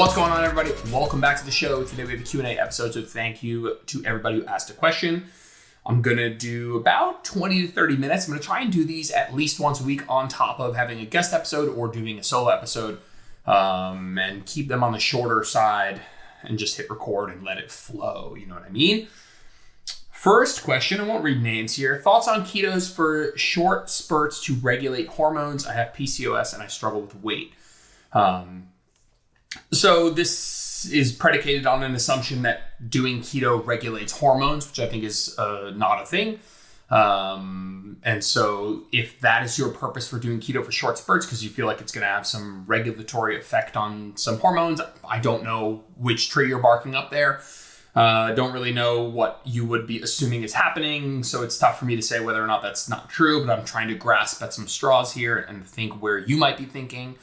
What's going on, everybody? Welcome back to the show. Today we have a Q&A episode, so thank you to everybody who asked a question. I'm going to do about 20 to 30 minutes. I'm going to try and do these at least once a week on top of having a guest episode or doing a solo episode, and keep them on the shorter side and just hit record and let it flow. You know what I mean? First question, I won't read names here. Thoughts on ketos for short spurts to regulate hormones? I have PCOS and I struggle with weight. So this is predicated on an assumption that doing keto regulates hormones, which I think is not a thing. And so if that is your purpose for doing keto for short spurts, because you feel like it's going to have some regulatory effect on some hormones, I don't know which tree you're barking up there. Don't really know what you would be assuming is happening. So it's tough for me to say whether or not that's not true, but I'm trying to grasp at some straws here and think where you might be thinking.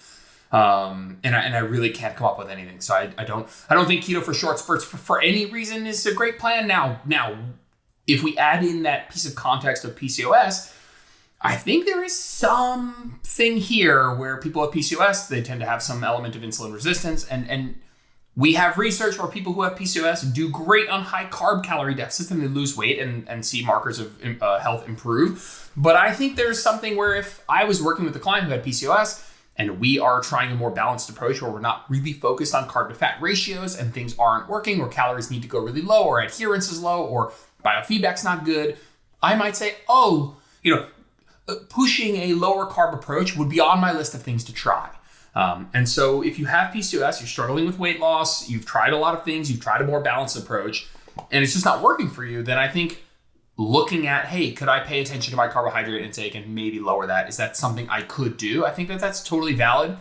And I really can't come up with anything. So I don't think keto for short spurts for any reason is a great plan. Now, if we add in that piece of context of PCOS, I think there is something here where people with PCOS, they tend to have some element of insulin resistance. And we have research where people who have PCOS do great on high carb calorie deficits and they lose weight and see markers of health improve. But I think there's something where if I was working with a client who had PCOS, and we are trying a more balanced approach where we're not really focused on carb to fat ratios and things aren't working, or calories need to go really low, or adherence is low, or biofeedback's not good, I might say, pushing a lower carb approach would be on my list of things to try. And so if you have PCOS, you're struggling with weight loss, you've tried a lot of things, you've tried a more balanced approach, and it's just not working for you, then I think looking at, hey, could I pay attention to my carbohydrate intake and maybe lower that? Is that something I could do? I think that that's totally valid.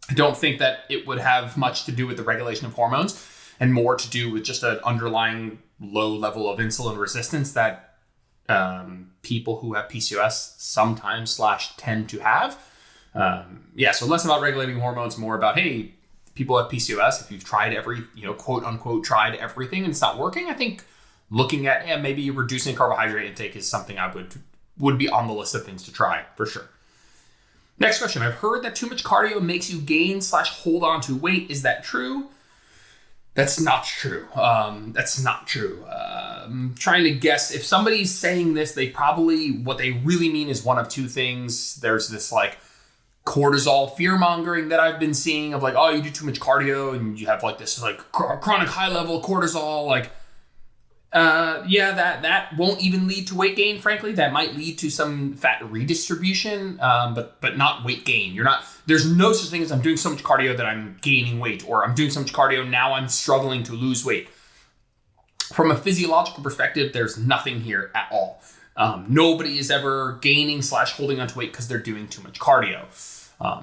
I don't think that it would have much to do with the regulation of hormones and more to do with just an underlying low level of insulin resistance that people who have PCOS sometimes / tend to have. So less about regulating hormones, more about, hey, people have PCOS. If you've tried quote unquote, tried everything and it's not working, I think looking at maybe reducing carbohydrate intake is something I would be on the list of things to try for sure. Next question. I've heard that too much cardio makes you gain / hold on to weight. Is that true? That's not true. That's not true. I'm trying to guess if somebody's saying this, what they really mean is one of two things. There's this cortisol fear mongering that I've been seeing of you do too much cardio and you have this chronic high level cortisol, that won't even lead to weight gain, frankly. That might lead to some fat redistribution, but not weight gain. There's no such thing as I'm doing so much cardio that I'm gaining weight, or I'm doing so much cardio now I'm struggling to lose weight. From a physiological perspective, there's nothing here at all. Nobody is ever gaining / holding onto weight because they're doing too much cardio.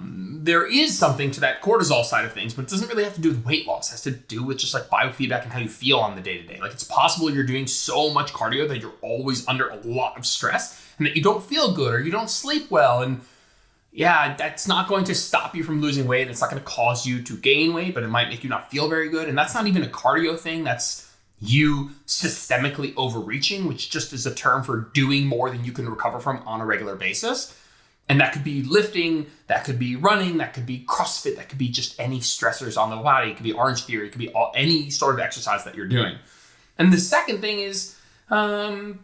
There is something to that cortisol side of things, but it doesn't really have to do with weight loss. It has to do with just biofeedback and how you feel on the day-to-day. It's possible you're doing so much cardio that you're always under a lot of stress and that you don't feel good or you don't sleep well. And that's not going to stop you from losing weight. It's not going to cause you to gain weight, but it might make you not feel very good. And that's not even a cardio thing. That's you systemically overreaching, which just is a term for doing more than you can recover from on a regular basis. And that could be lifting, that could be running, that could be CrossFit, that could be just any stressors on the body. It could be Orange Theory, it could be any sort of exercise that you're doing. And the second thing is, I'm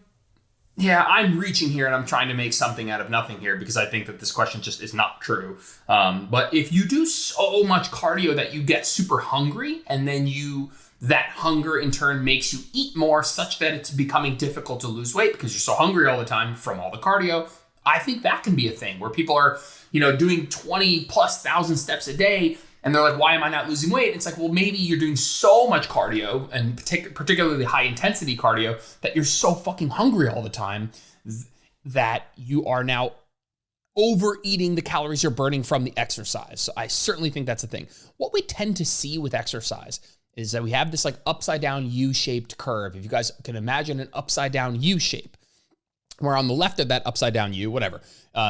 reaching here and I'm trying to make something out of nothing here because I think that this question just is not true. But if you do so much cardio that you get super hungry and then that hunger in turn makes you eat more such that it's becoming difficult to lose weight because you're so hungry all the time from all the cardio, I think that can be a thing where people are, doing 20,000+ steps a day and they're like, why am I not losing weight? It's maybe you're doing so much cardio and particularly high intensity cardio that you're so fucking hungry all the time that you are now overeating the calories you're burning from the exercise. So I certainly think that's a thing. What we tend to see with exercise is that we have this upside down U-shaped curve. If you guys can imagine an upside down U shape, where on the left of that upside down U,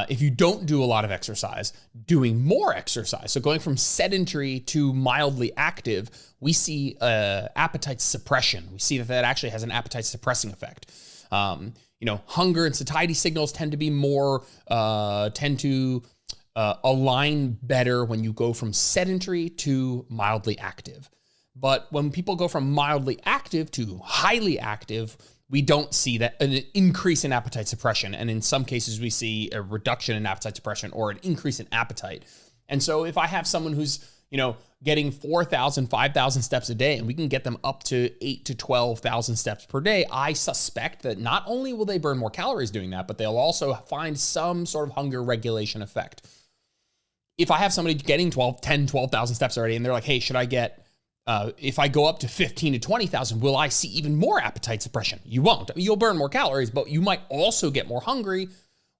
if you don't do a lot of exercise, doing more exercise, so going from sedentary to mildly active, we see appetite suppression. We see that actually has an appetite suppressing effect. Hunger and satiety signals tend to align better when you go from sedentary to mildly active. But when people go from mildly active to highly active, we don't see that an increase in appetite suppression. And in some cases, we see a reduction in appetite suppression or an increase in appetite. And so if I have someone who's, getting 4,000, 5,000 steps a day, and we can get them up to 8 to 12,000 steps per day, I suspect that not only will they burn more calories doing that, but they'll also find some sort of hunger regulation effect. If I have somebody getting 12,000 steps already, and they're like, hey, should I get, if I go up to 15 to 20,000, will I see even more appetite suppression? You won't. You'll burn more calories, but you might also get more hungry,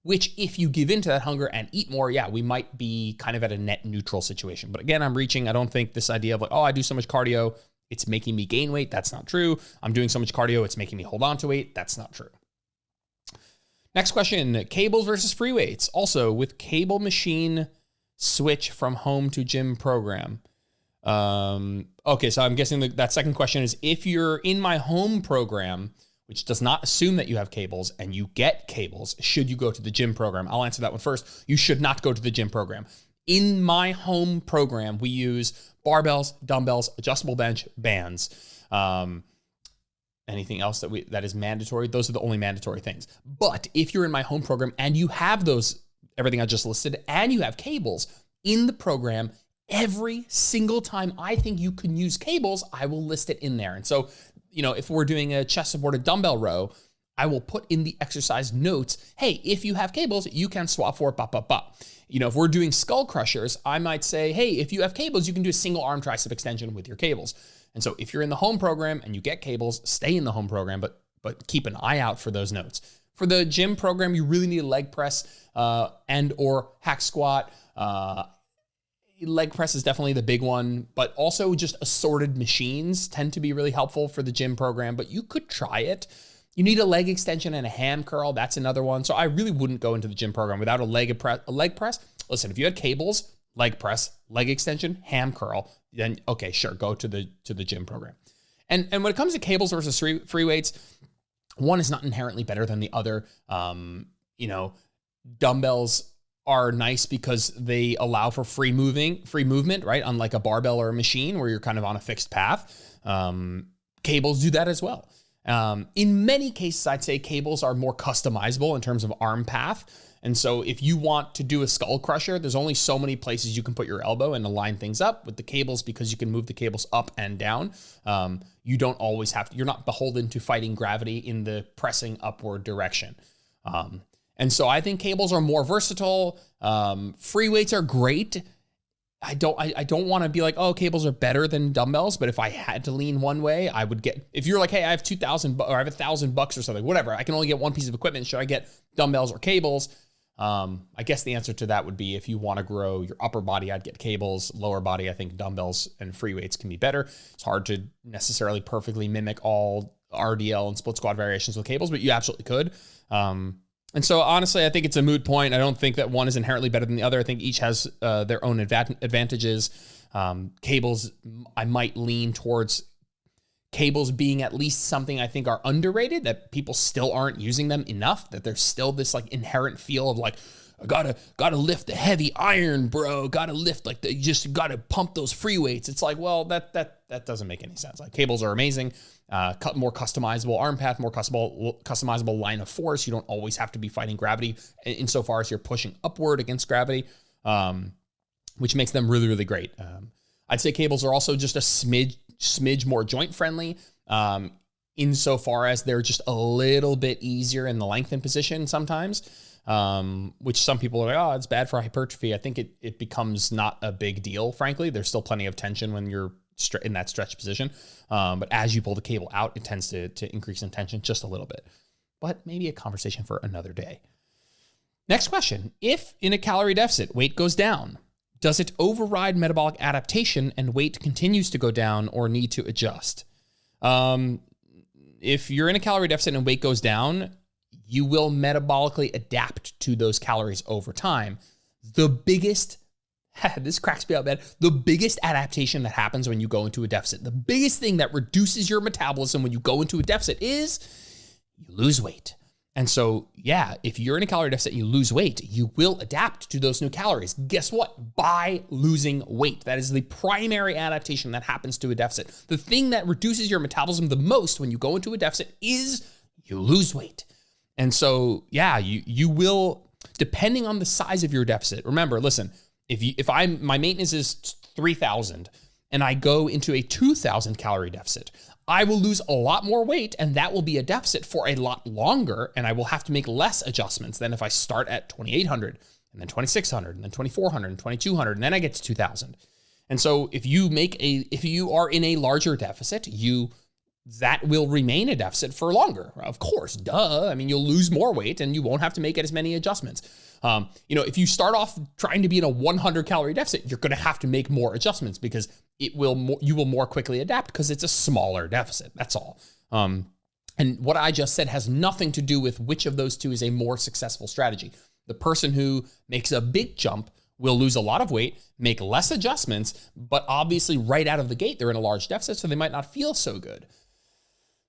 which if you give into that hunger and eat more, we might be kind of at a net neutral situation. But again, I'm reaching. I don't think this idea of like, I do so much cardio, it's making me gain weight. That's not true. I'm doing so much cardio, it's making me hold on to weight. That's not true. Next question, cables versus free weights. Also, with cable machine switch from home to gym program. Okay, so I'm guessing that second question is, if you're in my home program, which does not assume that you have cables, and you get cables, should you go to the gym program? I'll answer that one first. You should not go to the gym program. In my home program, we use barbells, dumbbells, adjustable bench, bands. Anything else that is mandatory? Those are the only mandatory things. But if you're in my home program and you have everything I just listed, and you have cables in the program, every single time I think you can use cables, I will list it in there. And so, if we're doing a chest supported dumbbell row, I will put in the exercise notes, hey, if you have cables, you can swap for it, If we're doing skull crushers, I might say, hey, if you have cables, you can do a single arm tricep extension with your cables. And so if you're in the home program and you get cables, stay in the home program, but keep an eye out for those notes. For the gym program, you really need a leg press and or hack squat. Leg press is definitely the big one, but also just assorted machines tend to be really helpful for the gym program, but you could try it. You need a leg extension and a ham curl. That's another one. So I really wouldn't go into the gym program without a leg press. Listen, if you had cables, leg press, leg extension, ham curl, then okay, sure, go to the gym program. And when it comes to cables versus free weights, one is not inherently better than the other. Dumbbells are nice because they allow for free movement, right? Unlike a barbell or a machine where you're kind of on a fixed path. Cables do that as well. In many cases, I'd say cables are more customizable in terms of arm path. And so if you want to do a skull crusher, there's only so many places you can put your elbow and align things up. With the cables, because you can move the cables up and down, you don't always have to, you're not beholden to fighting gravity in the pressing upward direction. And so I think cables are more versatile. Free weights are great. I don't want to be like, cables are better than dumbbells, but if I had to lean one way, I would get, if you're like, hey, I have $2,000 or I have $1,000 or something, whatever, I can only get one piece of equipment. Should I get dumbbells or cables? I guess the answer to that would be, if you want to grow your upper body, I'd get cables. Lower body, I think dumbbells and free weights can be better. It's hard to necessarily perfectly mimic all RDL and split squat variations with cables, but you absolutely could. And so honestly, I think it's a moot point. I don't think that one is inherently better than the other. I think each has their own advantages. Cables, I might lean towards cables being at least something I think are underrated, that people still aren't using them enough, that there's still this like inherent feel of like, I gotta lift the heavy iron, bro. Gotta lift you just gotta pump those free weights. It's like, well, that doesn't make any sense. Like, cables are amazing. More customizable arm path, more customizable line of force. You don't always have to be fighting gravity insofar as you're pushing upward against gravity, which makes them really, really great. I'd say cables are also just a smidge more joint friendly, insofar as they're just a little bit easier in the lengthened position sometimes, which some people are like, it's bad for hypertrophy. I think it becomes not a big deal, frankly. There's still plenty of tension when you're in that stretch position. But as you pull the cable out, it tends to increase in tension just a little bit. But maybe a conversation for another day. Next question. If in a calorie deficit, weight goes down, does it override metabolic adaptation and weight continues to go down or need to adjust? If you're in a calorie deficit and weight goes down, you will metabolically adapt to those calories over time. The biggest, this cracks me up, man. The biggest adaptation that happens when you go into a deficit, the biggest thing that reduces your metabolism when you go into a deficit is you lose weight. And so, yeah, if you're in a calorie deficit and you lose weight, you will adapt to those new calories. Guess what? By losing weight. That is the primary adaptation that happens to a deficit. The thing that reduces your metabolism the most when you go into a deficit is you lose weight. And so, yeah, you will, depending on the size of your deficit. Remember, listen, if my maintenance is 3,000 and I go into a 2,000 calorie deficit, I will lose a lot more weight, and that will be a deficit for a lot longer, and I will have to make less adjustments than if I start at 2,800 and then 2,600 and then 2,400 and 2,200 and then I get to 2,000. And so if you are in a larger deficit, that will remain a deficit for longer. Of course, duh. I mean, you'll lose more weight and you won't have to make as many adjustments. If you start off trying to be in a 100 calorie deficit, you're going to have to make more adjustments because you will more quickly adapt because it's a smaller deficit. That's all. And what I just said has nothing to do with which of those two is a more successful strategy. The person who makes a big jump will lose a lot of weight, make less adjustments, but obviously right out of the gate, they're in a large deficit, so they might not feel so good.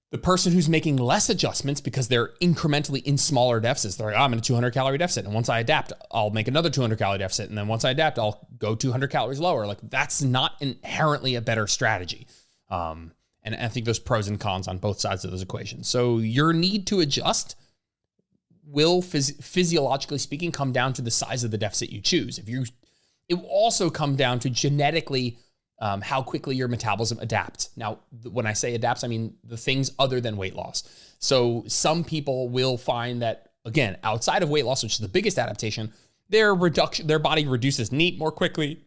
The person who's making less adjustments because they're incrementally in smaller deficits, they're like, I'm in a 200 calorie deficit. And once I adapt, I'll make another 200 calorie deficit. And then once I adapt, I'll go 200 calories lower. Like that's not inherently a better strategy. And I think there's pros and cons on both sides of those equations. So your need to adjust will physiologically speaking come down to the size of the deficit you choose. It will also come down to genetically how quickly your metabolism adapts. Now, when I say adapts, I mean the things other than weight loss. So some people will find that, again, outside of weight loss, which is the biggest adaptation, their body reduces NEAT more quickly.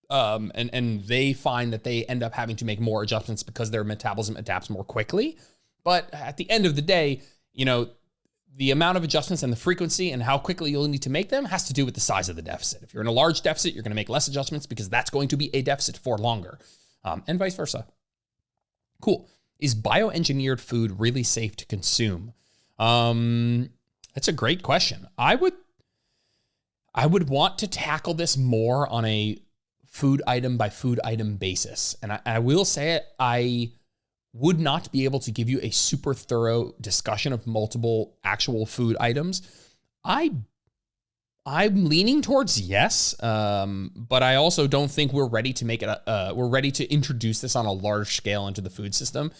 And they find that they end up having to make more adjustments because their metabolism adapts more quickly. But at the end of the day, the amount of adjustments and the frequency and how quickly you'll need to make them has to do with the size of the deficit. If you're in a large deficit, you're going to make less adjustments because that's going to be a deficit for longer, and vice versa. Cool. Is bioengineered food really safe to consume? That's a great question. I would want to tackle this more on a food item by food item basis. And I will say it, I would not be able to give you a super thorough discussion of multiple actual food items. I'm leaning towards yes, but I also don't think we're ready to make it. We're ready to introduce this on a large scale into the food system.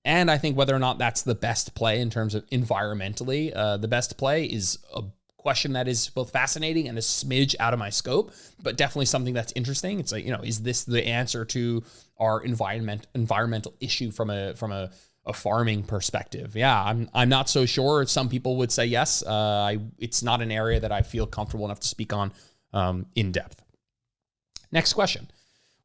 And I think whether or not that's the best play in terms of environmentally, the best play is a question that is both fascinating and a smidge out of my scope, but definitely something that's interesting. It's like, is this the answer to our environmental issue from a farming perspective? Yeah, I'm not so sure. Some people would say yes. It's not an area that I feel comfortable enough to speak on in depth. Next question.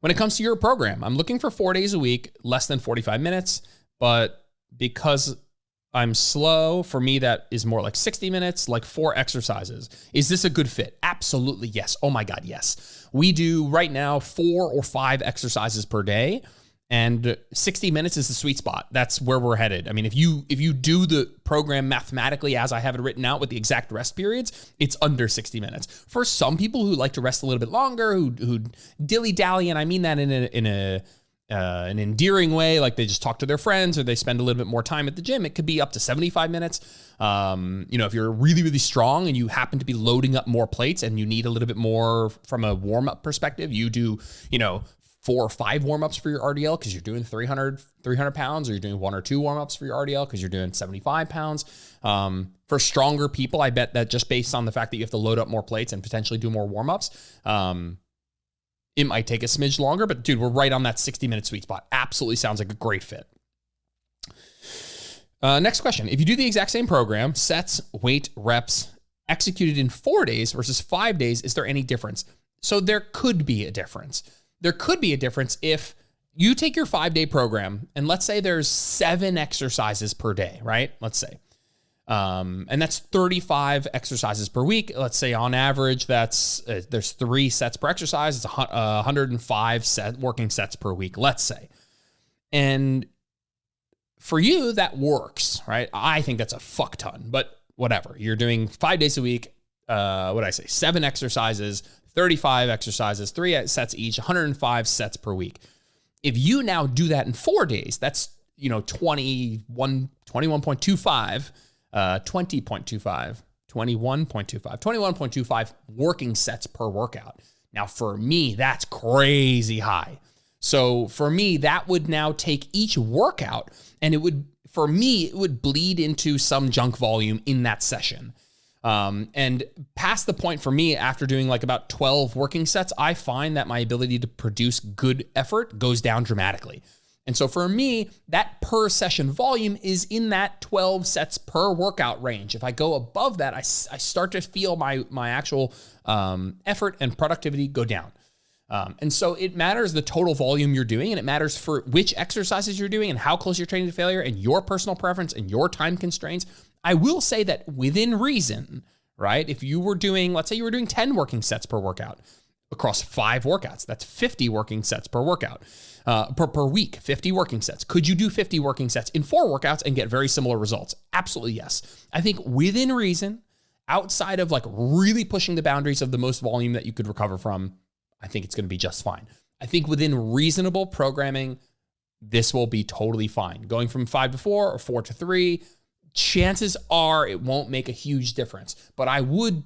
When it comes to your program, I'm looking for 4 days a week, less than 45 minutes, but because I'm slow, for me, that is more like 60 minutes, like 4 exercises. Is this a good fit? Absolutely, yes. Oh my God, yes. We do right now 4 or 5 exercises per day, and 60 minutes is the sweet spot. That's where we're headed. I mean, if you do the program mathematically as I have it written out with the exact rest periods, it's under 60 minutes. For some people who like to rest a little bit longer, who dilly-dally, and I mean that in an endearing way, like they just talk to their friends or they spend a little bit more time at the gym, it could be up to 75 minutes. If you're really, really strong and you happen to be loading up more plates and you need a little bit more from a warm-up perspective, you do, 4 or 5 warm-ups for your RDL because you're doing 300 pounds, or you're doing 1 or 2 warm-ups for your RDL because you're doing 75 pounds. For stronger people, I bet that just based on the fact that you have to load up more plates and potentially do more warm-ups, it might take a smidge longer, but dude, we're right on that 60-minute sweet spot. Absolutely sounds like a great fit. Next question. If you do the exact same program, sets, weight, reps, executed in 4 days versus 5 days, is there any difference? So there could be a difference. There could be a difference if you take your 5-day program and let's say there's 7 exercises per day, right? Let's say. And that's 35 exercises per week. Let's say on average, there's 3 sets per exercise. It's 105 working sets per week, let's say. And for you, that works, right? I think that's a fuck ton, but whatever. You're doing 5 days a week. 7 exercises, 35 exercises, 3 sets each, 105 sets per week. If you now do that in 4 days, that's, 21.25 20.25, 21.25 working sets per workout. Now, for me, that's crazy high. So for me, that would now take each workout and it would bleed into some junk volume in that session. And past the point for me, after doing like about 12 working sets, I find that my ability to produce good effort goes down dramatically. And so for me, that per session volume is in that 12 sets per workout range. If I go above that, I start to feel my actual effort and productivity go down. And so it matters the total volume you're doing, and it matters for which exercises you're doing and how close you're training to failure and your personal preference and your time constraints. I will say that within reason, right? If you were doing, let's say you were doing 10 working sets per workout across 5 workouts, that's 50 working sets per workout. Per week, 50 working sets. Could you do 50 working sets in 4 workouts and get very similar results? Absolutely yes. I think within reason, outside of like really pushing the boundaries of the most volume that you could recover from, I think it's going to be just fine. I think within reasonable programming, this will be totally fine. Going from 5 to 4 or 4 to 3, chances are it won't make a huge difference. But I would,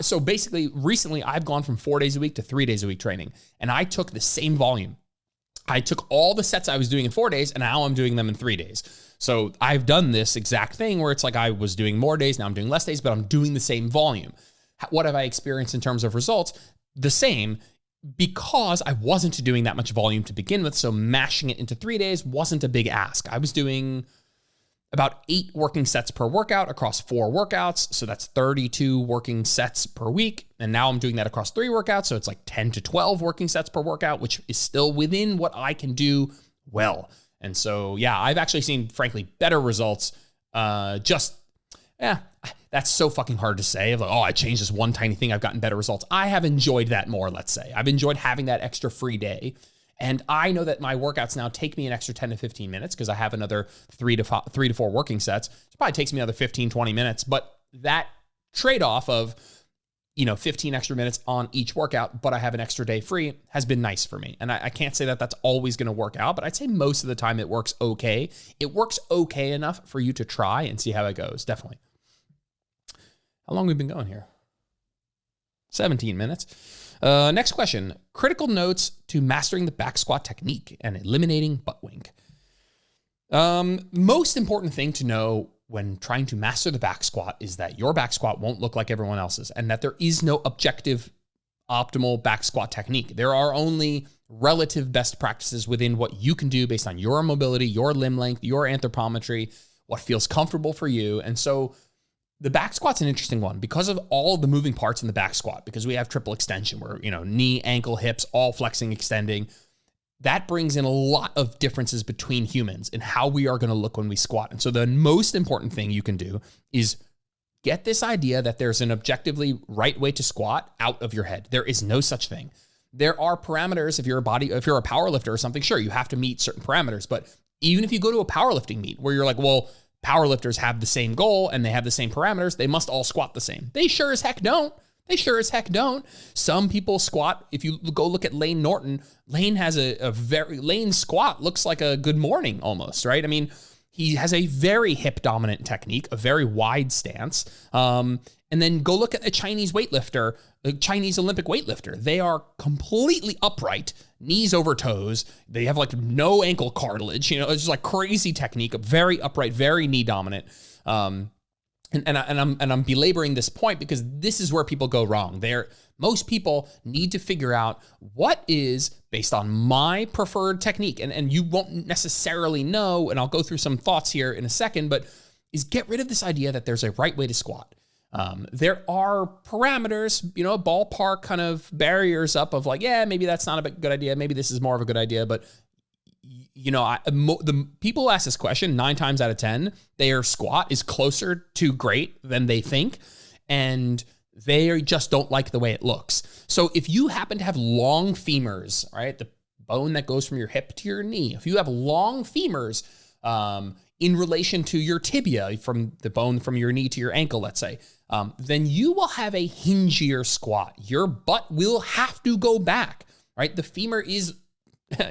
so basically recently I've gone from 4 days a week to 3 days a week training, and I took the same volume. I took all the sets I was doing in 4 days, and now I'm doing them in 3 days. So I've done this exact thing where it's like I was doing more days, now I'm doing less days, but I'm doing the same volume. What have I experienced in terms of results? The same, because I wasn't doing that much volume to begin with, so mashing it into 3 days wasn't a big ask. I was doing about 8 working sets per workout across 4 workouts. So that's 32 working sets per week. And now I'm doing that across 3 workouts. So it's like 10 to 12 working sets per workout, which is still within what I can do well. And so, yeah, I've actually seen, frankly, better results. That's so fucking hard to say. Like, oh, I changed this one tiny thing, I've gotten better results. I have enjoyed that more, let's say. I've enjoyed having that extra free day. And I know that my workouts now take me an extra 10 to 15 minutes because I have another 3 to 4 working sets. It probably takes me another 15, 20 minutes. But that trade-off of, 15 extra minutes on each workout, but I have an extra day free has been nice for me. And I can't say that that's always going to work out, but I'd say most of the time it works okay. It works okay enough for you to try and see how it goes. Definitely. How long have we been going here? 17 minutes. Next question. Critical notes to mastering the back squat technique and eliminating butt wink. Most important thing to know when trying to master the back squat is that your back squat won't look like everyone else's, and that there is no objective optimal back squat technique. There are only relative best practices within what you can do based on your mobility, your limb length, your anthropometry, what feels comfortable for you. And so the back squat's an interesting one because of all the moving parts in the back squat, because we have triple extension where, knee, ankle, hips, all flexing, extending. That brings in a lot of differences between humans and how we are going to look when we squat. And so the most important thing you can do is get this idea that there's an objectively right way to squat out of your head. There is no such thing. There are parameters. If you're a power lifter or something, sure, you have to meet certain parameters. But even if you go to a powerlifting meet where you're like, well, powerlifters have the same goal and they have the same parameters, they must all squat the same. They sure as heck don't. Some people squat. If you go look at Lane Norton, Lane has Lane's squat looks like a good morning almost, right? I mean, he has a very hip dominant technique, a very wide stance. And then go look at a Chinese weightlifter, a Chinese Olympic weightlifter. They are completely upright, knees over toes. They have like no ankle cartilage. It's just like crazy technique, very upright, very knee dominant. And I'm belaboring this point because this is where people go wrong. Most people need to figure out what is, based on my preferred technique, and you won't necessarily know, and I'll go through some thoughts here in a second, but is get rid of this idea that there's a right way to squat. There are parameters, ballpark kind of barriers up of like, yeah, maybe that's not a good idea. Maybe this is more of a good idea, but the people who ask this question 9 times out of 10, their squat is closer to great than they think, and they just don't like the way it looks. So if you happen to have long femurs, right, the bone that goes from your hip to your knee, if you have long femurs in relation to your tibia, from the bone from your knee to your ankle, let's say, then you will have a hingier squat. Your butt will have to go back, right?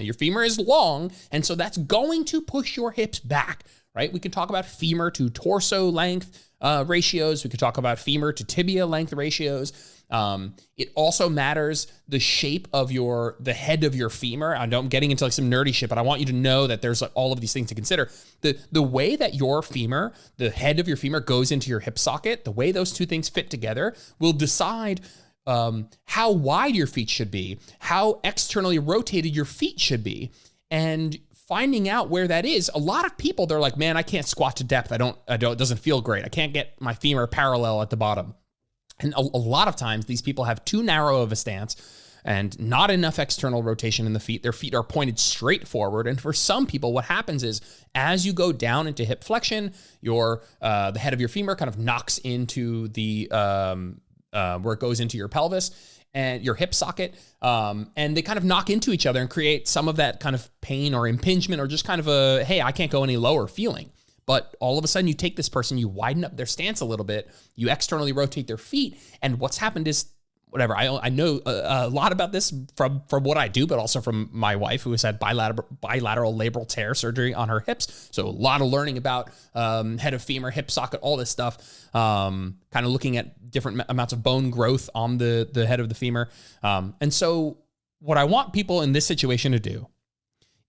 Your femur is long, and so that's going to push your hips back right? We can talk about femur to torso length ratios. We could talk about femur to tibia length ratios. It also matters the shape of the head of your femur. I know I'm getting into like some nerdy shit, but I want you to know that there's like all of these things to consider. The way that your femur, the head of your femur goes into your hip socket, the way those two things fit together will decide how wide your feet should be, how externally rotated your feet should be. And finding out where that is, a lot of people, they're like, man, I can't squat to depth. It doesn't feel great. I can't get my femur parallel at the bottom. And a lot of times these people have too narrow of a stance and not enough external rotation in the feet. Their feet are pointed straight forward. And for some people, what happens is as you go down into hip flexion, the head of your femur kind of knocks into the where it goes into your pelvis and your hip socket, and they kind of knock into each other and create some of that kind of pain or impingement or just kind of a, hey, I can't go any lower feeling. But all of a sudden you take this person, you widen up their stance a little bit, you externally rotate their feet, and what's happened is, whatever, I know a lot about this from what I do, but also from my wife who has had bilateral labral tear surgery on her hips. So a lot of learning about head of femur, hip socket, all this stuff, kind of looking at different amounts of bone growth on the head of the femur. And so what I want people in this situation to do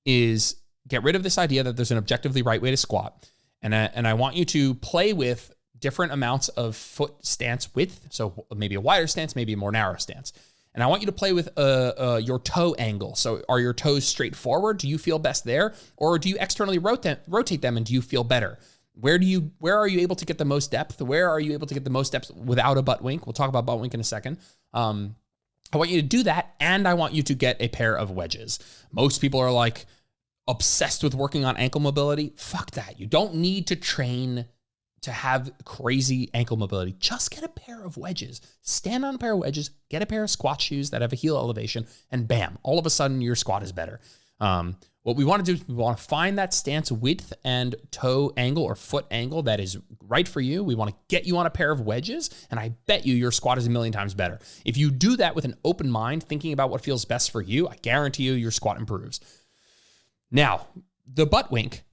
is get rid of this idea that there's an objectively right way to squat. And I want you to play with different amounts of foot stance width. So maybe a wider stance, maybe a more narrow stance. And I want you to play with your toe angle. So are your toes straight forward? Do you feel best there? Or do you externally rotate them and do you feel better? Where are you able to get the most depth? Where are you able to get the most depth without a butt wink? We'll talk about butt wink in a second. I want you to do that. And I want you to get a pair of wedges. Most people are like, obsessed with working on ankle mobility. Fuck that. You don't need to train to have crazy ankle mobility. Just get a pair of wedges. Stand on a pair of wedges, get a pair of squat shoes that have a heel elevation, and bam, all of a sudden your squat is better. What we want to do is we want to find that stance width and toe angle or foot angle that is right for you. We want to get you on a pair of wedges, and I bet you your squat is a million times better. If you do that with an open mind, thinking about what feels best for you, I guarantee you your squat improves. Now, the butt wink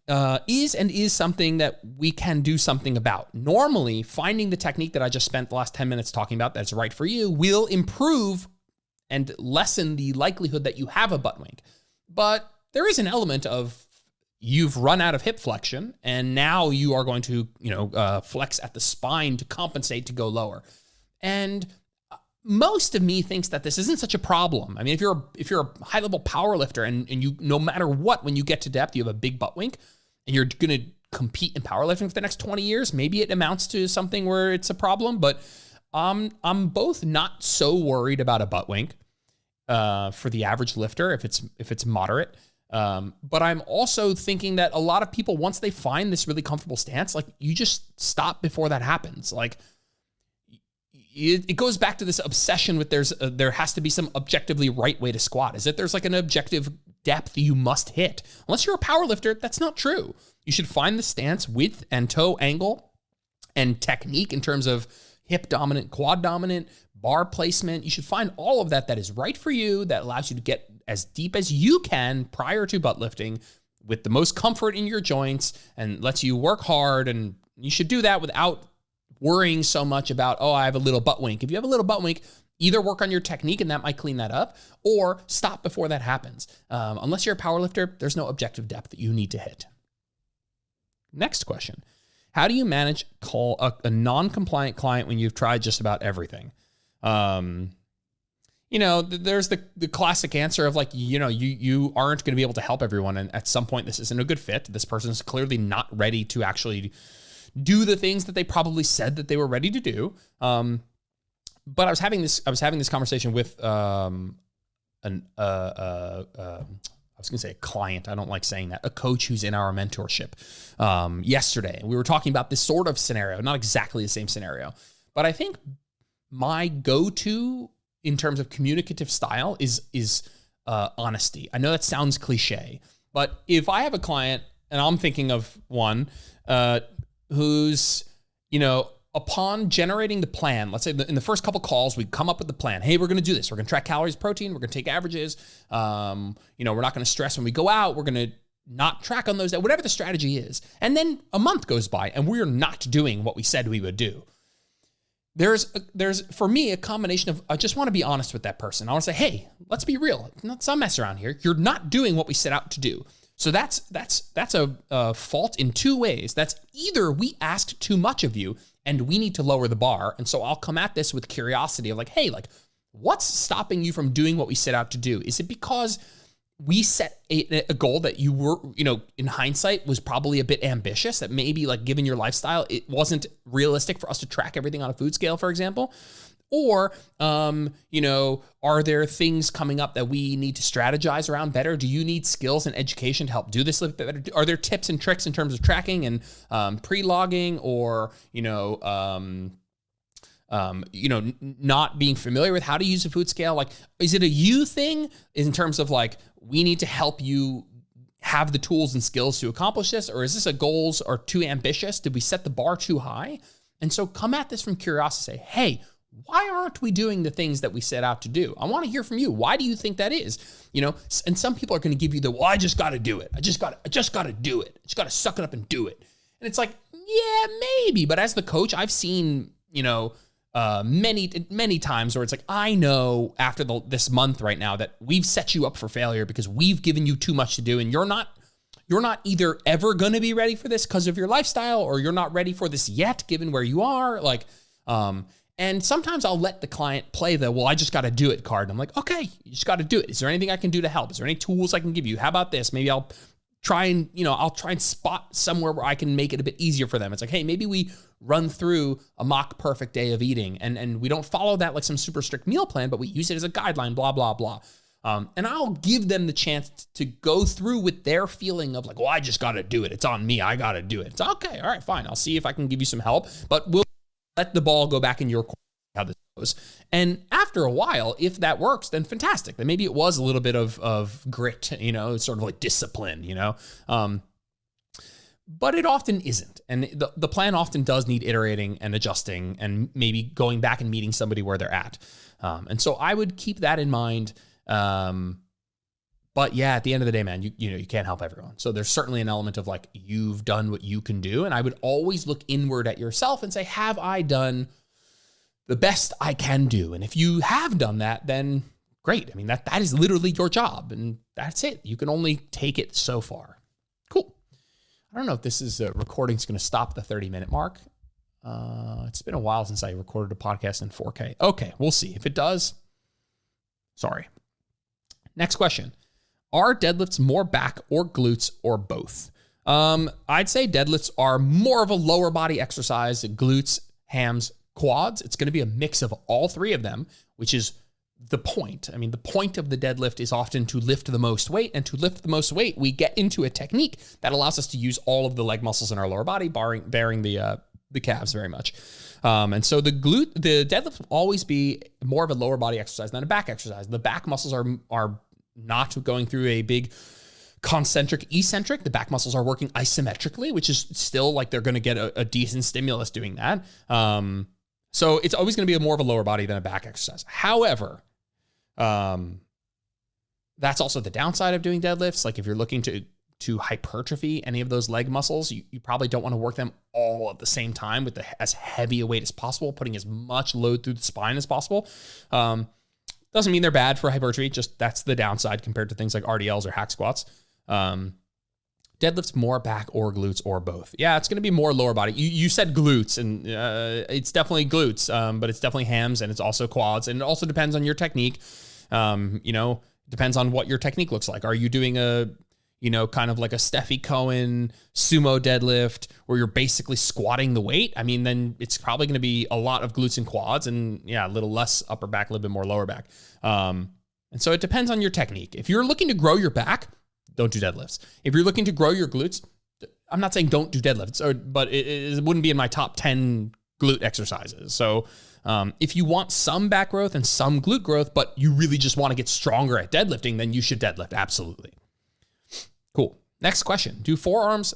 is something that we can do something about. Normally, finding the technique that I just spent the last 10 minutes talking about that's right for you will improve and lessen the likelihood that you have a butt wink. But there is an element of you've run out of hip flexion, and now you are going to flex at the spine to compensate to go lower. And most of me thinks that this isn't such a problem. I mean, if you're a high level power lifter and you, no matter what, when you get to depth, you have a big butt wink and you're going to compete in powerlifting for the next 20 years, maybe it amounts to something where it's a problem, but I'm both not so worried about a butt wink for the average lifter if it's moderate. But I'm also thinking that a lot of people, once they find this really comfortable stance, like you just stop before that happens. Like, it goes back to this obsession with there has to be some objectively right way to squat. Is that there's like an objective depth you must hit. Unless you're a power lifter, that's not true. You should find the stance width and toe angle and technique in terms of hip dominant, quad dominant, bar placement. You should find all of that is right for you, that allows you to get as deep as you can prior to butt lifting with the most comfort in your joints and lets you work hard. And you should do that without worrying so much about, oh, I have a little butt wink. If you have a little butt wink, either work on your technique and that might clean that up, or stop before that happens. Unless you're a power lifter, there's no objective depth that you need to hit. Next question. How do you manage a non-compliant client when you've tried just about everything? There's the classic answer of like, you aren't going to be able to help everyone. And at some point, this isn't a good fit. This person's clearly not ready to actually do the things that they probably said that they were ready to do. But I was having this conversation with I was going to say a client. I don't like saying that. A coach who's in our mentorship yesterday. And we were talking about this sort of scenario, not exactly the same scenario. But I think my go-to in terms of communicative style is honesty. I know that sounds cliche, but if I have a client, and I'm thinking of one who's, upon generating the plan, let's say in the first couple calls, we come up with the plan. Hey, we're going to do this. We're going to track calories, protein. We're going to take averages. We're not going to stress when we go out. We're going to not track on those, whatever the strategy is. And then a month goes by and we're not doing what we said we would do. There's for me, a combination of, I just want to be honest with that person. I want to say, hey, let's be real. Let's not mess around here. You're not doing what we set out to do. So that's a fault in two ways. That's either we asked too much of you and we need to lower the bar. And so I'll come at this with curiosity of like, hey, like, what's stopping you from doing what we set out to do? Is it because we set a goal that you were, in hindsight was probably a bit ambitious, that maybe like given your lifestyle, it wasn't realistic for us to track everything on a food scale, for example? Or, are there things coming up that we need to strategize around better? Do you need skills and education to help do this a little bit better? Are there tips and tricks in terms of tracking and pre-logging, or, not being familiar with how to use a food scale? Like, is it a you thing in terms of like, we need to help you have the tools and skills to accomplish this? Or is this a goals are too ambitious? Did we set the bar too high? And so come at this from curiosity. Say, hey, why aren't we doing the things that we set out to do? I want to hear from you. Why do you think that is? And some people are going to give you I just got to do it. I just got to do it. I just got to suck it up and do it. And it's like, yeah, maybe. But as the coach, I've seen, many times where it's like, I know after this month right now that we've set you up for failure because we've given you too much to do, and you're not either ever going to be ready for this because of your lifestyle, or you're not ready for this yet given where you are. Like, and sometimes I'll let the client play I just got to do it card. And I'm like, okay, you just got to do it. Is there anything I can do to help? Is there any tools I can give you? How about this? Maybe I'll try and spot somewhere where I can make it a bit easier for them. It's like, hey, maybe we run through a mock perfect day of eating, and we don't follow that like some super strict meal plan, but we use it as a guideline, blah, blah, blah. And I'll give them the chance to go through with their feeling of like, well, I just got to do it. It's on me. I got to do it. It's okay. All right, fine. I'll see if I can give you some help, but we'll let the ball go back in your court, how this goes. And after a while, if that works, then fantastic. Then maybe it was a little bit of grit, sort of like discipline, but it often isn't. And the plan often does need iterating and adjusting and maybe going back and meeting somebody where they're at. And so I would keep that in mind. But yeah, at the end of the day, man, you can't help everyone. So there's certainly an element of like, you've done what you can do. And I would always look inward at yourself and say, have I done the best I can do? And if you have done that, then great. I mean, that is literally your job, and that's it. You can only take it so far. Cool. I don't know if this is recording's going to stop the 30-minute mark. It's been a while since I recorded a podcast in 4K. Okay, we'll see. If it does, sorry. Next question. Are deadlifts more back or glutes or both? I'd say deadlifts are more of a lower body exercise, glutes, hams, quads. It's going to be a mix of all three of them, which is the point. I mean, the point of the deadlift is often to lift the most weight, and to lift the most weight, we get into a technique that allows us to use all of the leg muscles in our lower body, bearing the calves very much. And so the deadlift will always be more of a lower body exercise than a back exercise. The back muscles are not going through a big concentric eccentric. The back muscles are working isometrically, which is still like they're going to get a decent stimulus doing that. So it's always going to be more of a lower body than a back exercise. However, that's also the downside of doing deadlifts. Like if you're looking to hypertrophy any of those leg muscles, you probably don't want to work them all at the same time with as heavy a weight as possible, putting as much load through the spine as possible. Doesn't mean they're bad for hypertrophy, just that's the downside compared to things like RDLs or hack squats. Deadlifts more back or glutes or both? Yeah, it's going to be more lower body. You said glutes, and it's definitely glutes, but it's definitely hams, and it's also quads, and it also depends on your technique. Depends on what your technique looks like. Are you doing kind of like a Steffi Cohen sumo deadlift where you're basically squatting the weight? I mean, then it's probably going to be a lot of glutes and quads, and yeah, a little less upper back, a little bit more lower back. And so it depends on your technique. If you're looking to grow your back, don't do deadlifts. If you're looking to grow your glutes, I'm not saying don't do deadlifts, but it wouldn't be in my top 10 glute exercises. So if you want some back growth and some glute growth, but you really just want to get stronger at deadlifting, then you should deadlift. Absolutely. Cool. Next question. Do forearms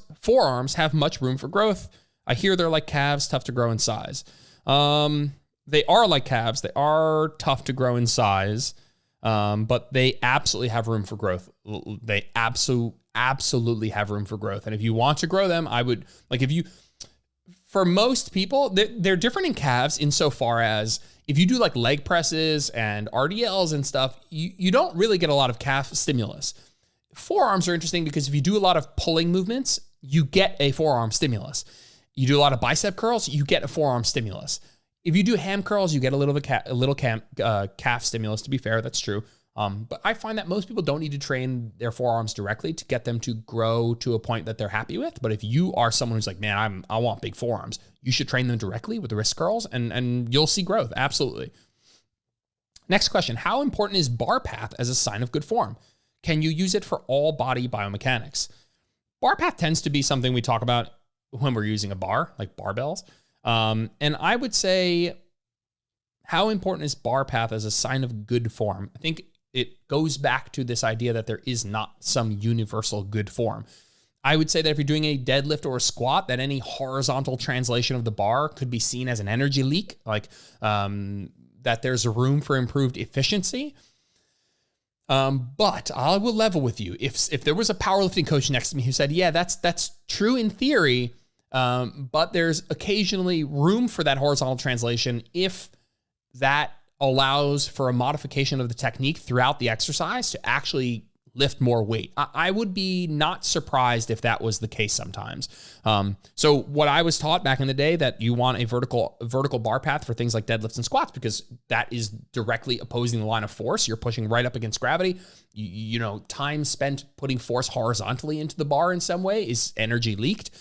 have much room for growth? I hear they're like calves, tough to grow in size. They are like calves. They are tough to grow in size. But they absolutely have room for growth. They absolutely have room for growth. And if you want to grow them, I would, like, for most people, they're different in calves insofar as if you do like leg presses and RDLs and stuff, you don't really get a lot of calf stimulus. Forearms are interesting because if you do a lot of pulling movements, you get a forearm stimulus. You do a lot of bicep curls, you get a forearm stimulus. If you do ham curls, you get a little calf stimulus. To be fair, that's true. But I find that most people don't need to train their forearms directly to get them to grow to a point that they're happy with. But if you are someone who's like, man, I want big forearms, you should train them directly with the wrist curls and you'll see growth. Absolutely. Next question. How important is bar path as a sign of good form? Can you use it for all body biomechanics? Bar path tends to be something we talk about when we're using a bar, like barbells. And I would say, how important is bar path as a sign of good form? I think it goes back to this idea that there is not some universal good form. I would say that if you're doing a deadlift or a squat, that any horizontal translation of the bar could be seen as an energy leak, like that there's a room for improved efficiency. But I will level with you. If there was a powerlifting coach next to me who said, yeah, that's true in theory, but there's occasionally room for that horizontal translation if that allows for a modification of the technique throughout the exercise to actually lift more weight. I would be not surprised if that was the case sometimes. So what I was taught back in the day, that you want a vertical bar path for things like deadlifts and squats, because that is directly opposing the line of force. You're pushing right up against gravity. You know, time spent putting force horizontally into the bar in some way is energy leaked.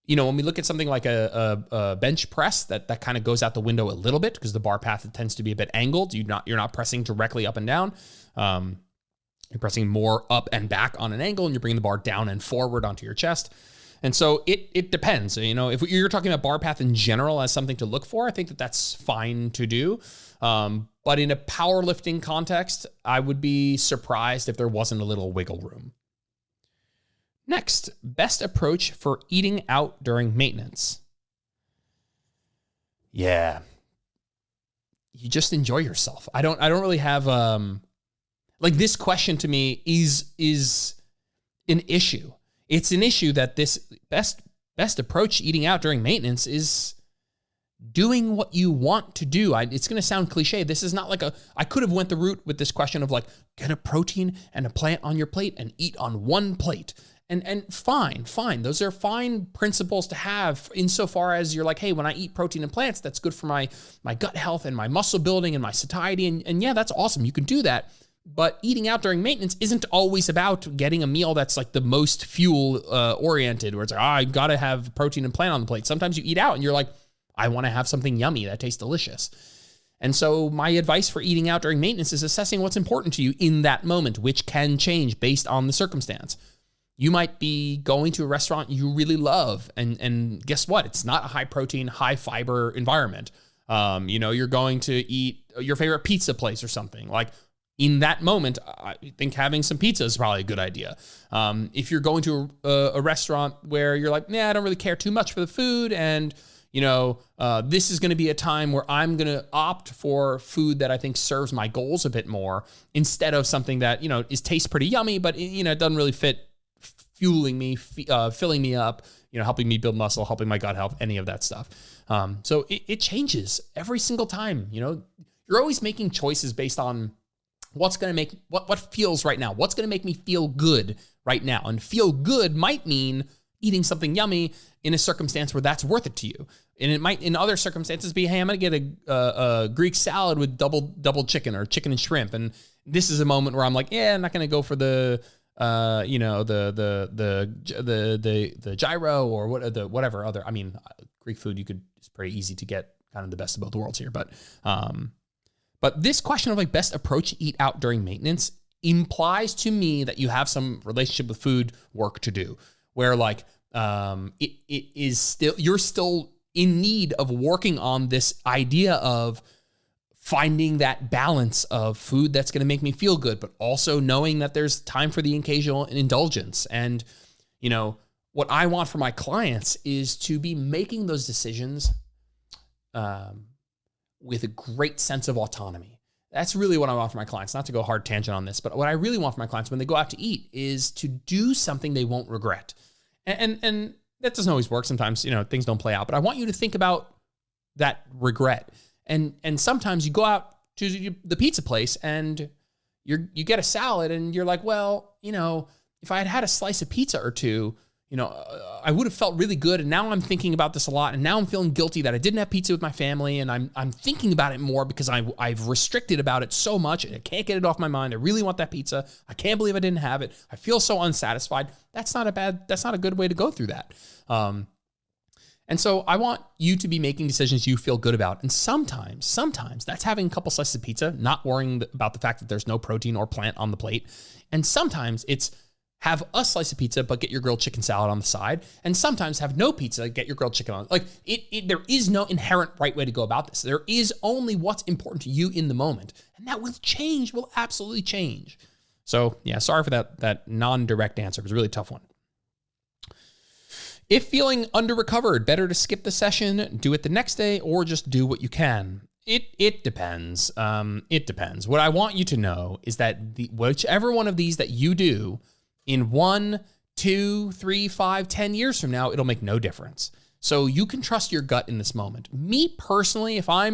You know, when we look at something like a bench press, that kind of goes out the window a little bit because the bar path tends to be a bit angled. You're not pressing directly up and down. You're pressing more up and back on an angle, and you're bringing the bar down and forward onto your chest. And so it depends. You know, if you're talking about bar path in general as something to look for, I think that's fine to do. But in a powerlifting context, I would be surprised if there wasn't a little wiggle room. Next, best approach for eating out during maintenance. Yeah. You just enjoy yourself. I don't really have, like, this question to me is an issue. It's an issue that this best approach to eating out during maintenance is doing what you want to do. It's going to sound cliche. This is not like I could have went the route with this question of like, get a protein and a plant on your plate and eat on one plate. And fine. Those are fine principles to have insofar as you're like, hey, when I eat protein and plants, that's good for my gut health and my muscle building and my satiety. And yeah, that's awesome. You can do that. But eating out during maintenance isn't always about getting a meal that's like the most fuel oriented, where it's like, I got to have protein and plant on the plate. Sometimes you eat out and you're like, I want to have something yummy that tastes delicious. And so my advice for eating out during maintenance is assessing what's important to you in that moment, which can change based on the circumstance. You might be going to a restaurant you really love, and guess what? It's not a high protein, high fiber environment. You know, you're going to eat your favorite pizza place or something. Like, in that moment, I think having some pizza is probably a good idea. If you're going to a restaurant where you're like, I don't really care too much for the food, and you know, this is going to be a time where I'm going to opt for food that I think serves my goals a bit more, instead of something that, you know, tastes pretty yummy, but you know, it doesn't really fit fueling me, filling me up, you know, helping me build muscle, helping my gut health, any of that stuff. So it changes every single time. You know, you're always making choices based on what's going to make, what feels right now, what's going to make me feel good right now. And feel good might mean eating something yummy in a circumstance where that's worth it to you. And it might, in other circumstances, be, hey, I'm going to get a Greek salad with double chicken, or chicken and shrimp. And this is a moment where I'm like, I'm not going to go for the gyro or whatever other. I mean, Greek food, it's pretty easy to get kind of the best of both worlds here. But this question of like best approach to eat out during maintenance implies to me that you have some relationship with food work to do, where like it is still, you're still in need of working on this idea of finding that balance of food that's going to make me feel good, but also knowing that there's time for the occasional indulgence. And, you know, what I want for my clients is to be making those decisions with a great sense of autonomy. That's really what I want for my clients, not to go hard tangent on this, but what I really want for my clients when they go out to eat is to do something they won't regret. And that doesn't always work. Sometimes, things don't play out, but I want you to think about that regret. And sometimes you go out to the pizza place and you get a salad and you're like, well, if I had had a slice of pizza or two, I would have felt really good. And now I'm thinking about this a lot. And now I'm feeling guilty that I didn't have pizza with my family. And I'm thinking about it more because I've restricted about it so much. And I can't get it off my mind. I really want that pizza. I can't believe I didn't have it. I feel so unsatisfied. That's not a good way to go through that. And so I want you to be making decisions you feel good about. And sometimes that's having a couple slices of pizza, not worrying about the fact that there's no protein or plant on the plate. And sometimes it's have a slice of pizza, but get your grilled chicken salad on the side. And sometimes have no pizza, get your grilled chicken on. There is no inherent right way to go about this. There is only what's important to you in the moment. And that will absolutely change. So yeah, sorry for that non-direct answer. It was a really tough one. If feeling under-recovered, better to skip the session, do it the next day, or just do what you can. It depends. It depends. What I want you to know is that whichever one of these that you do, in 1, 2, 3, 5, 10 years from now, it'll make no difference. So you can trust your gut in this moment. Me personally, if I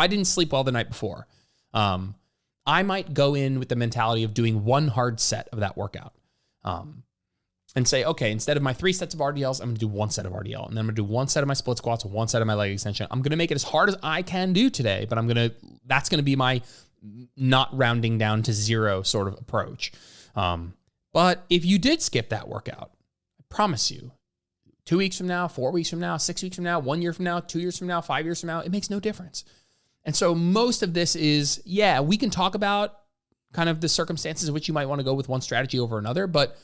didn't sleep well the night before, I might go in with the mentality of doing one hard set of that workout. And say, okay, instead of my 3 sets of RDLs, I'm gonna do 1 set of RDL. And then I'm gonna do 1 set of my split squats, 1 set of my leg extension. I'm gonna make it as hard as I can do today, but that's gonna be my not rounding down to 0 sort of approach. But if you did skip that workout, I promise you, 2 weeks from now, 4 weeks from now, 6 weeks from now, 1 year from now, 2 years from now, 5 years from now, it makes no difference. And so most of this is, we can talk about kind of the circumstances in which you might want to go with one strategy over another, but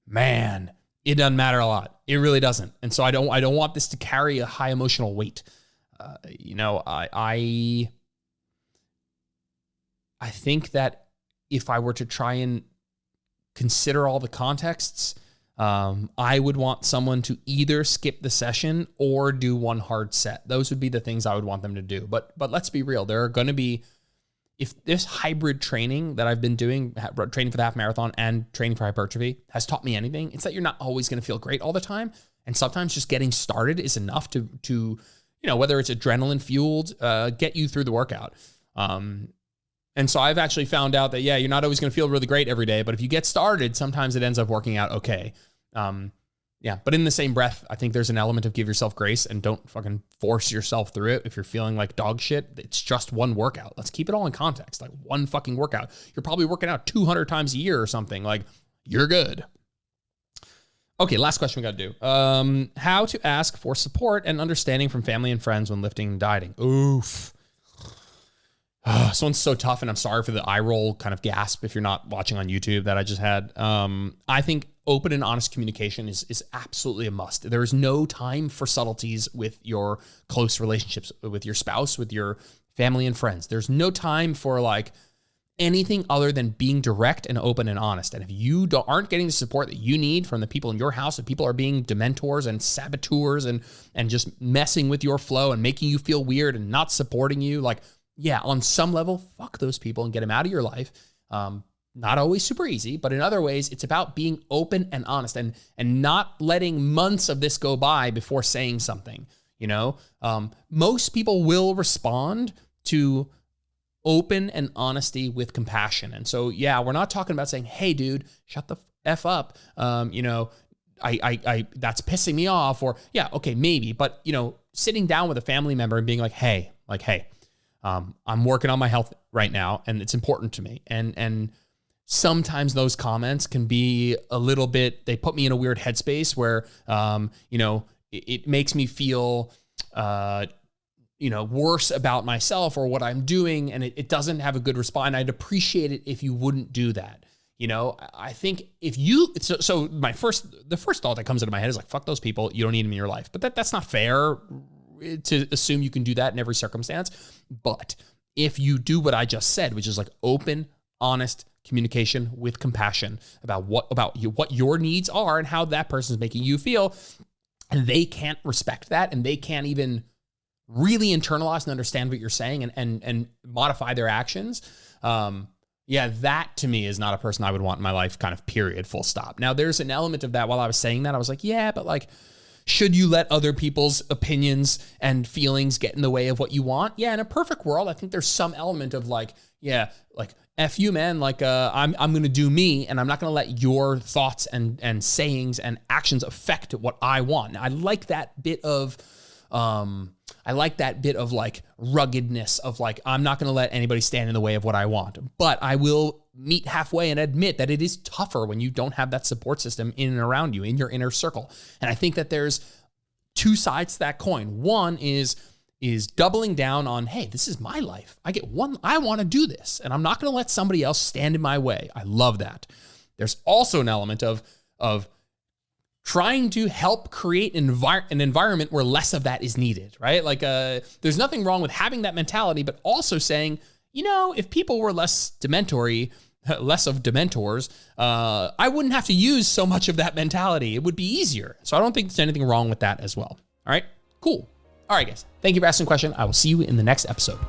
man, it doesn't matter a lot. It really doesn't. And so I don't want this to carry a high emotional weight. I think that if I were to try and consider all the contexts, I would want someone to either skip the session or do one hard set. Those would be the things I would want them to do. But let's be real. There are going to be, if this hybrid training that I've been doing, training for the half marathon and training for hypertrophy, has taught me anything, it's that you're not always going to feel great all the time. And sometimes just getting started is enough to whether it's adrenaline fueled, get you through the workout. And so I've actually found out that, you're not always going to feel really great every day, but if you get started, sometimes it ends up working out okay. But in the same breath, I think there's an element of give yourself grace and don't fucking force yourself through it. If you're feeling like dog shit, it's just one workout. Let's keep it all in context. Like one fucking workout. You're probably working out 200 times a year or something. Like, you're good. Okay, last question we got to do. How to ask for support and understanding from family and friends when lifting and dieting. Oof. This one's so tough, and I'm sorry for the eye roll kind of gasp if you're not watching on YouTube that I just had. I think open and honest communication is absolutely a must. There is no time for subtleties with your close relationships, with your spouse, with your family and friends. There's no time for like anything other than being direct and open and honest. And if you aren't getting the support that you need from the people in your house, if people are being dementors and saboteurs and just messing with your flow and making you feel weird and not supporting you, like, on some level, fuck those people and get them out of your life. Not always super easy, but in other ways, it's about being open and honest and not letting months of this go by before saying something. Most people will respond to open and honesty with compassion. And so, we're not talking about saying, hey, dude, shut the F up. I that's pissing me off, or okay, maybe, but sitting down with a family member and being like, hey, I'm working on my health right now and it's important to me. And sometimes those comments can be a little bit, they put me in a weird headspace where, it makes me feel, worse about myself or what I'm doing. And it doesn't have a good response. I'd appreciate it if you wouldn't do that. I think if you, so the first thought that comes into my head is like, fuck those people. You don't need them in your life, but that's not fair to assume you can do that in every circumstance. But if you do what I just said, which is like open, honest communication with compassion about what your needs are and how that person is making you feel, and they can't respect that and they can't even really internalize and understand what you're saying and modify their actions, yeah, that to me is not a person I would want in my life, kind of period, full stop. Now, there's an element of that while I was saying that, I was like, yeah, but like, should you let other people's opinions and feelings get in the way of what you want? Yeah, in a perfect world, I think there's some element of like, yeah, like, F you, man, like, I'm going to do me, and I'm not going to let your thoughts and sayings and actions affect what I want. I like that bit of, like ruggedness of like, I'm not going to let anybody stand in the way of what I want, but I will meet halfway and admit that it is tougher when you don't have that support system in and around you, in your inner circle. And I think that there's two sides to that coin. One is doubling down on, hey, this is my life. I want to do this, and I'm not going to let somebody else stand in my way. I love that. There's also an element of trying to help create an environment where less of that is needed, right? Like, there's nothing wrong with having that mentality, but also saying, you know, if people were less of dementors, I wouldn't have to use so much of that mentality. It would be easier. So I don't think there's anything wrong with that as well. All right, cool. All right, guys. Thank you for asking the question. I will see you in the next episode.